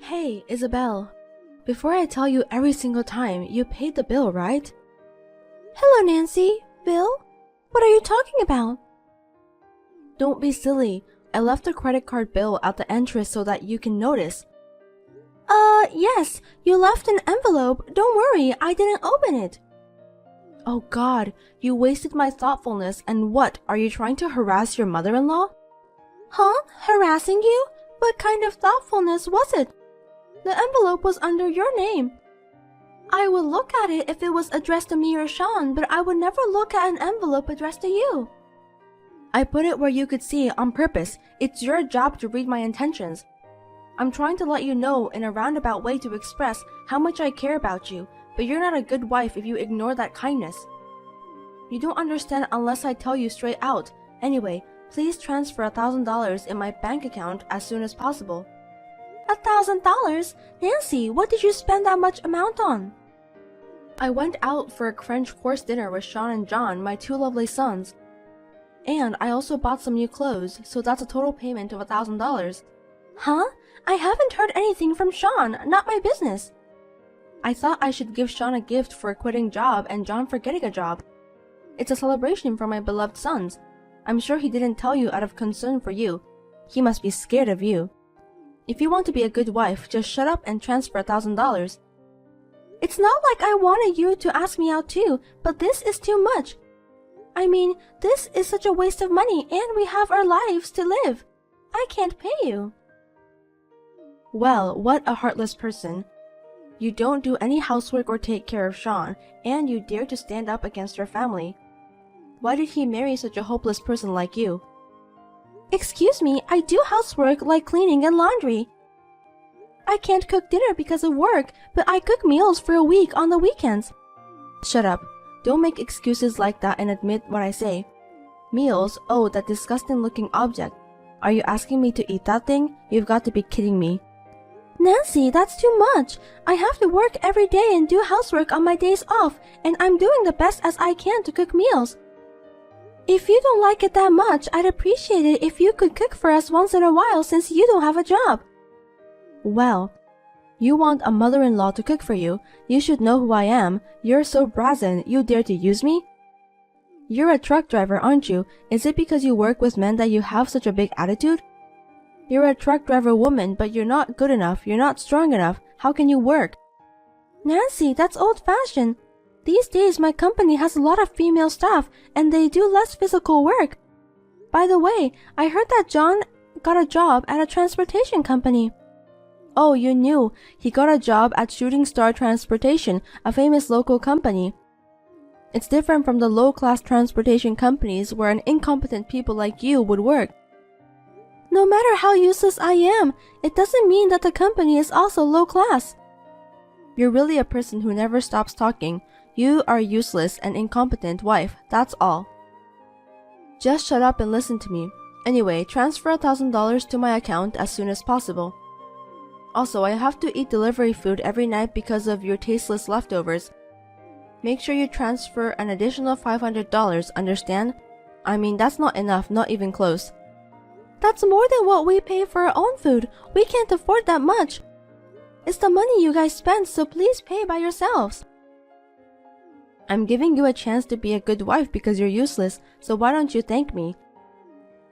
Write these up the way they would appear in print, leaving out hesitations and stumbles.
Hey, Isabel. Before I tell you every single time, you paid the bill, right? Hello, Nancy. Bill? What are you talking about? Don't be silly. I left the credit card bill at the entrance so that you can notice. Yes. You left an envelope. Don't worry, I didn't open it. Oh God, you wasted my thoughtfulness, and what, are you trying to harass your mother-in-law? Huh? Harassing you? What kind of thoughtfulness was it? The envelope was under your name. I would look at it if it was addressed to me or Sean, but I would never look at an envelope addressed to you. I put it where you could see on purpose. It's your job to read my intentions. I'm trying to let you know in a roundabout way to express how much I care about you, but you're not a good wife if you ignore that kindness. You don't understand unless I tell you straight out. Anyway, please transfer $1,000 in my bank account as soon as possible. $1,000? Nancy, what did you spend that much amount on? I went out for a French course dinner with Sean and John, my two lovely sons. And I also bought some new clothes, so that's a total payment of $1,000. Huh? I haven't heard anything from Sean. Not my business. I thought I should give Sean a gift for quitting job and John for getting a job. It's a celebration for my beloved sons. I'm sure he didn't tell you out of concern for you. He must be scared of you. If you want to be a good wife, just shut up and transfer $1,000. It's not like I wanted you to ask me out too, but this is too much. I mean, this is such a waste of money and we have our lives to live. I can't pay you. Well, what a heartless person. You don't do any housework or take care of Sean, and you dare to stand up against your family. Why did he marry such a hopeless person like you? Excuse me, I do housework like cleaning and laundry. I can't cook dinner because of work, but I cook meals for a week on the weekends. Shut up. Don't make excuses like that and admit what I say. Meals? Oh, that disgusting-looking object. Are you asking me to eat that thing? You've got to be kidding me. Nancy, that's too much. I have to work every day and do housework on my days off, and I'm doing the best as I can to cook meals. If you don't like it that much, I'd appreciate it if you could cook for us once in a while since you don't have a job. Well, you want a mother-in-law to cook for you. You should know who I am. You're so brazen, you dare to use me? You're a truck driver, aren't you? Is it because you work with men that you have such a big attitude? You're a truck driver woman, but you're not good enough. You're not strong enough. How can you work? Nancy, that's old-fashioned. These days, my company has a lot of female staff, and they do less physical work. By the way, I heard that John got a job at a transportation company. Oh, you knew. He got a job at Shooting Star Transportation, a famous local company. It's different from the low-class transportation companies where an incompetent people like you would work. No matter how useless I am, it doesn't mean that the company is also low-class. You're really a person who never stops talking. You are a useless and incompetent wife, that's all. Just shut up and listen to me. Anyway, transfer $1,000 to my account as soon as possible. Also, I have to eat delivery food every night because of your tasteless leftovers. Make sure you transfer an additional $500, understand? I mean, that's not enough, not even close. That's more than what we pay for our own food. We can't afford that much. It's the money you guys spend, so please pay by yourselves. I'm giving you a chance to be a good wife because you're useless, so why don't you thank me?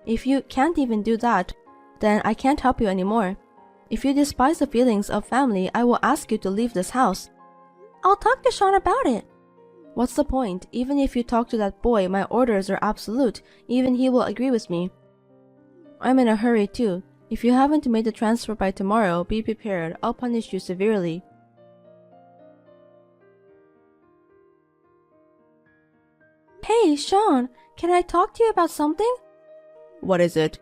If you can't even do that, then I can't help you anymore. If you despise the feelings of family, I will ask you to leave this house. I'll talk to Sean about it. What's the point? Even if you talk to that boy, my orders are absolute. Even he will agree with me. I'm in a hurry too. If you haven't made the transfer by tomorrow, be prepared. I'll punish you severely. Hey, Sean, can I talk to you about something? What is it?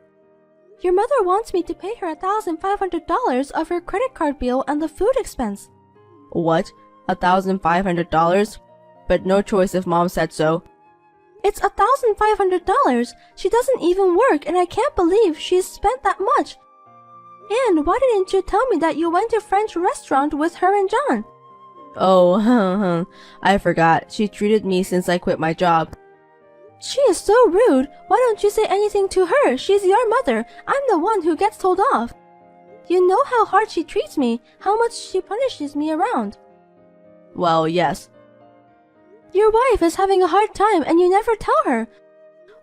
Your mother wants me to pay her $1,500 of her credit card bill and the food expense. What? $1,500? But no choice if Mom said so. It's $1,500. She doesn't even work, and I can't believe she's spent that much. And why didn't you tell me that you went to a French restaurant with her and John? Oh, I forgot. She treated me since I quit my job. She is so rude. Why don't you say anything to her? She's your mother. I'm the one who gets told off. You know how hard she treats me, how much she punishes me around. Well, yes. Your wife is having a hard time and you never tell her.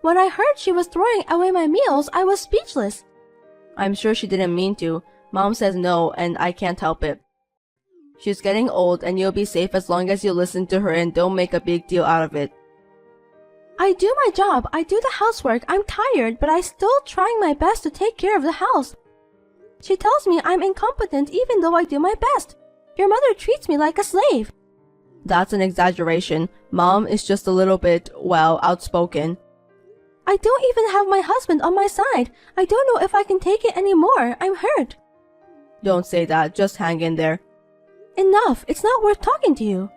When I heard she was throwing away my meals, I was speechless. I'm sure she didn't mean to. Mom says no, and I can't help it. She's getting old, and you'll be safe as long as you listen to her and don't make a big deal out of it. I do my job, I do the housework, I'm tired, but I'm still trying my best to take care of the house. She tells me I'm incompetent even though I do my best. Your mother treats me like a slave. That's an exaggeration. Mom is just a little bit, well, outspoken. I don't even have my husband on my side. I don't know if I can take it anymore. I'm hurt. Don't say that. Just hang in there. Enough. It's not worth talking to you.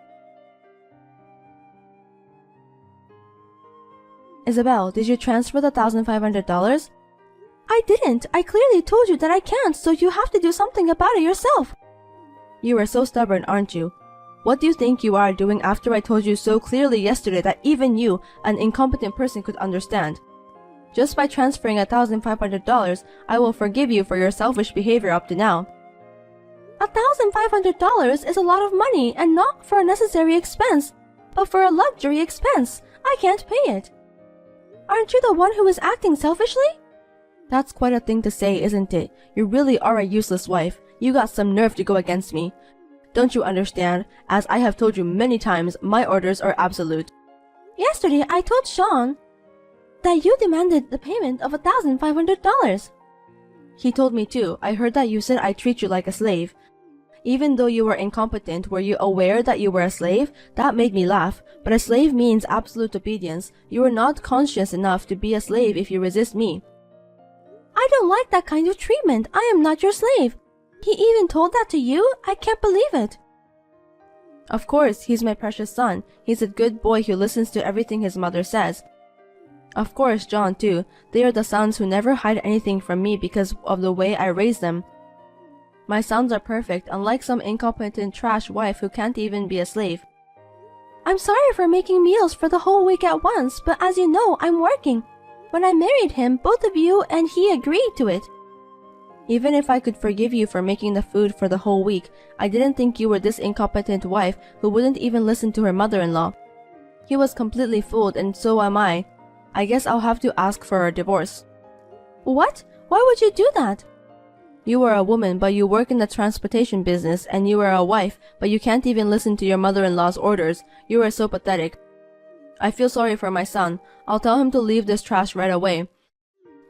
Isabel, did you transfer the $1,500? I didn't. I clearly told you that I can't, so you have to do something about it yourself. You are so stubborn, aren't you? What do you think you are doing after I told you so clearly yesterday that even you, an incompetent person, could understand? Just by transferring $1,500, I will forgive you for your selfish behavior up to now. $1,500 is a lot of money and not for a necessary expense, but for a luxury expense. I can't pay it. Aren't you the one who is acting selfishly? That's quite a thing to say, isn't it? You really are a useless wife. You got some nerve to go against me. Don't you understand? As I have told you many times, my orders are absolute. Yesterday, I told Sean that you demanded the payment of $1,500. He told me too. I heard that you said I treat you like a slave. Even though you were incompetent, were you aware that you were a slave? That made me laugh. But a slave means absolute obedience. You are not conscious enough to be a slave if you resist me. I don't like that kind of treatment. I am not your slave. He even told that to you? I can't believe it. Of course, he's my precious son. He's a good boy who listens to everything his mother says. Of course, John too. They are the sons who never hide anything from me because of the way I raise them. My sons are perfect, unlike some incompetent trash wife who can't even be a slave. I'm sorry for making meals for the whole week at once, but as you know, I'm working. When I married him, both of you and he agreed to it. Even if I could forgive you for making the food for the whole week, I didn't think you were this incompetent wife who wouldn't even listen to her mother-in-law. He was completely fooled, and so am I. I guess I'll have to ask for a divorce. What? Why would you do that? You are a woman, but you work in the transportation business, and you are a wife, but you can't even listen to your mother-in-law's orders. You are so pathetic. I feel sorry for my son. I'll tell him to leave this trash right away.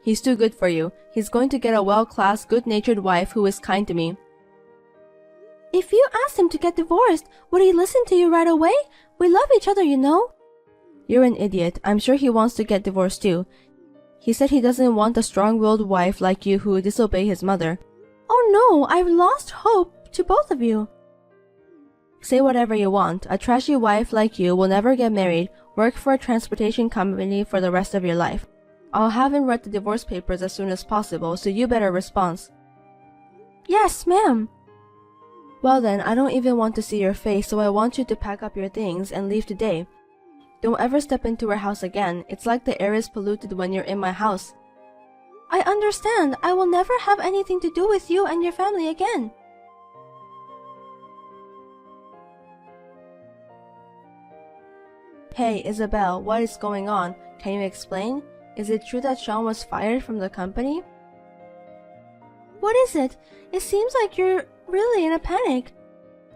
He's too good for you. He's going to get a well-classed, good-natured wife who is kind to me. If you asked him to get divorced, would he listen to you right away? We love each other, you know. You're an idiot. I'm sure he wants to get divorced too. He said he doesn't want a strong-willed wife like you who would disobey his mother. Oh no, I've lost hope to both of you. Say whatever you want. A trashy wife like you will never get married, work for a transportation company for the rest of your life. I'll have him write the divorce papers as soon as possible, so you better respond. Yes, ma'am. Well then, I don't even want to see your face, so I want you to pack up your things and leave today. Don't ever step into our house again. It's like the air is polluted when you're in my house. I understand. I will never have anything to do with you and your family again. Hey, Isabel, what is going on? Can you explain? Is it true that Sean was fired from the company? What is it? It seems like you're really in a panic.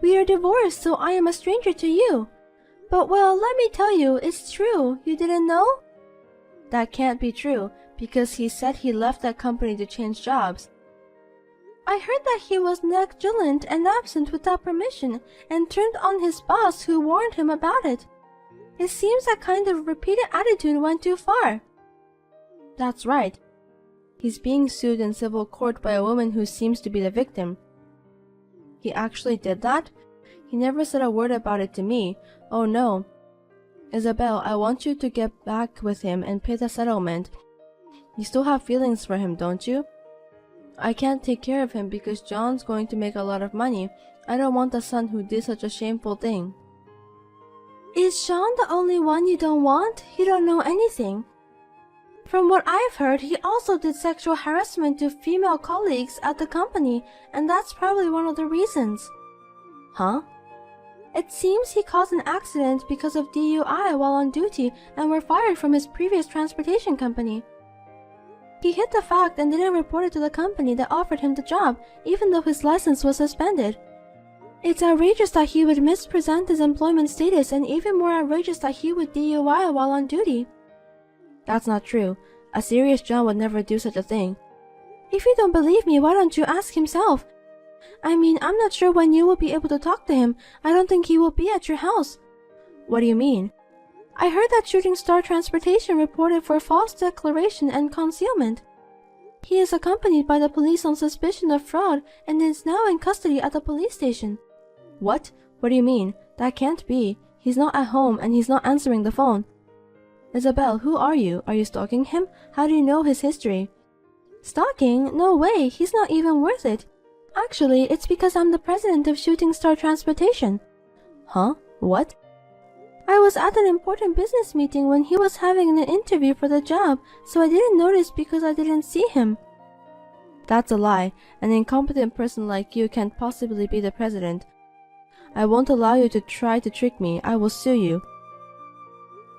We are divorced, so I am a stranger to you. But well, let me tell you, it's true. You didn't know? That can't be true, because he said he left that company to change jobs. I heard that he was negligent and absent without permission, and turned on his boss who warned him about it. It seems that kind of repeated attitude went too far. That's right. He's being sued in civil court by a woman who seems to be the victim. He actually did that? He never said a word about it to me. Oh no. Isabel, I want you to get back with him and pay the settlement. You still have feelings for him, don't you? I can't take care of him because John's going to make a lot of money. I don't want a son who did such a shameful thing. Is Sean the only one you don't want? You don't know anything. From what I've heard, he also did sexual harassment to female colleagues at the company, and that's probably one of the reasons. Huh? It seems he caused an accident because of DUI while on duty and were fired from his previous transportation company. He hid the fact and didn't report it to the company that offered him the job, even though his license was suspended. It's outrageous that he would mispresent his employment status, and even more outrageous that he would DUI while on duty. That's not true. A serious John would never do such a thing. If you don't believe me, why don't you ask himself? I mean, I'm not sure when you will be able to talk to him. I don't think he will be at your house. What do you mean? I heard that Shooting Star Transportation reported for false declaration and concealment. He is accompanied by the police on suspicion of fraud and is now in custody at the police station. What? What do you mean? That can't be. He's not at home and he's not answering the phone. Isabel, who are you? Are you stalking him? How do you know his history? Stalking? No way, he's not even worth it. Actually, it's because I'm the president of Shooting Star Transportation. Huh? What? I was at an important business meeting when he was having an interview for the job, so I didn't notice because I didn't see him. That's a lie. An incompetent person like you can't possibly be the president. I won't allow you to try to trick me. I will sue you.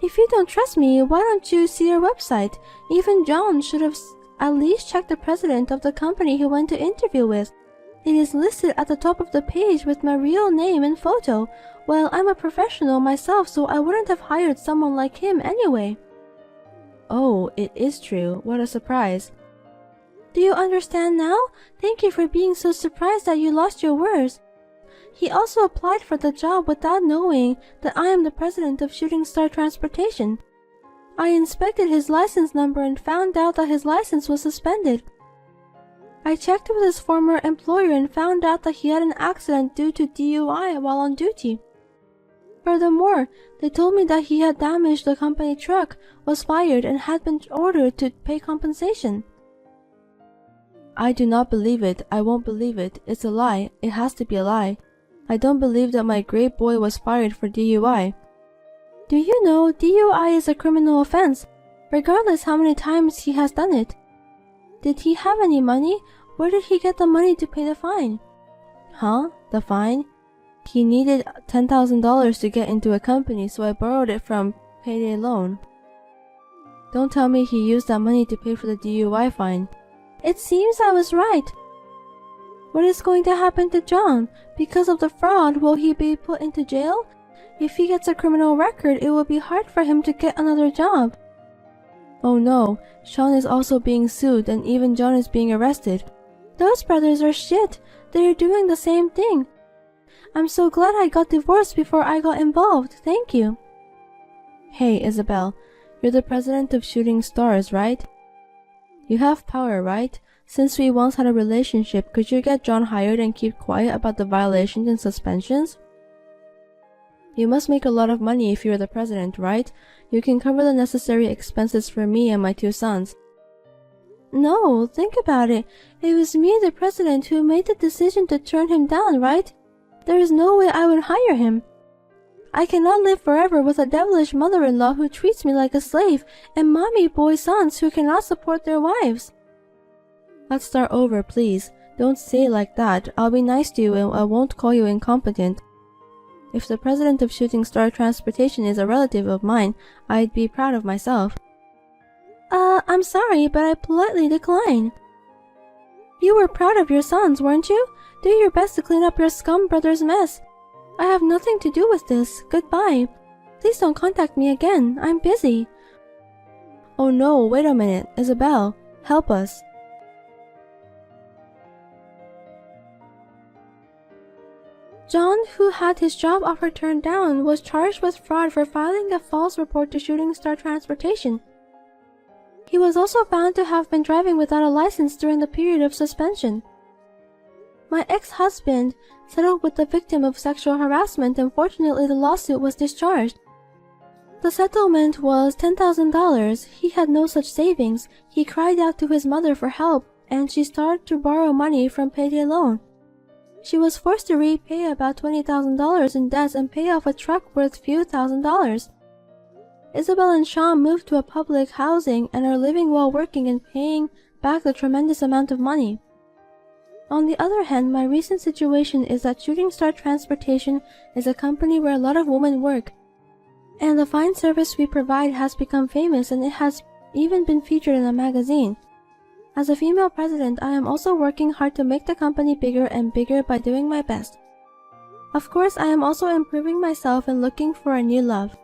If you don't trust me, why don't you see our website? Even John should have at least checked the president of the company he went to interview with. It is listed at the top of the page with my real name and photo. Well, I'm a professional myself, so I wouldn't have hired someone like him anyway. Oh, it is true. What a surprise. Do you understand now? Thank you for being so surprised that you lost your words. He also applied for the job without knowing that I am the president of Shooting Star Transportation. I inspected his license number and found out that his license was suspended. I checked with his former employer and found out that he had an accident due to DUI while on duty. Furthermore, they told me that he had damaged the company truck, was fired, and had been ordered to pay compensation. I do not believe it. I won't believe it. It's a lie. It has to be a lie. I don't believe that my great boy was fired for DUI. Do you know DUI is a criminal offense, regardless how many times he has done it? Did he have any money? Where did he get the money to pay the fine? Huh? The fine? He needed $10,000 to get into a company, so I borrowed it from payday loan. Don't tell me he used that money to pay for the DUI fine. It seems I was right. What is going to happen to John? Because of the fraud, will he be put into jail? If he gets a criminal record, it will be hard for him to get another job. Oh no, Sean is also being sued and even John is being arrested. Those brothers are shit. They're doing the same thing. I'm so glad I got divorced before I got involved. Thank you. Hey, Isabel, you're the president of Shooting Stars, right? You have power, right? Since we once had a relationship, could you get John hired and keep quiet about the violations and suspensions? You must make a lot of money if you're the president, right? You can cover the necessary expenses for me and my 2 sons. No, think about it. It was me, the president, who made the decision to turn him down, right? There is no way I would hire him. I cannot live forever with a devilish mother-in-law who treats me like a slave and mommy boy sons who cannot support their wives. Let's start over, please. Don't say it like that. I'll be nice to you and I won't call you incompetent. If the president of Shooting Star Transportation is a relative of mine, I'd be proud of myself. I'm sorry, but I politely decline. You were proud of your sons, weren't you? Do your best to clean up your scum brother's mess. I have nothing to do with this. Goodbye. Please don't contact me again. I'm busy. Oh no, wait a minute. Isabel, help us. John, who had his job offer turned down, was charged with fraud for filing a false report to Shooting Star Transportation. He was also found to have been driving without a license during the period of suspension. My ex-husband settled with the victim of sexual harassment and fortunately the lawsuit was discharged. The settlement was $10,000. He had no such savings. He cried out to his mother for help and she started to borrow money from payday loan. She was forced to repay about $20,000 in debts and pay off a truck worth few $1,000s. Isabel and Sean moved to a public housing and are living while working and paying back the tremendous amount of money. On the other hand, my recent situation is that Shooting Star Transportation is a company where a lot of women work, and the fine service we provide has become famous and it has even been featured in a magazine. As a female president, I am also working hard to make the company bigger and bigger by doing my best. Of course, I am also improving myself and looking for a new love.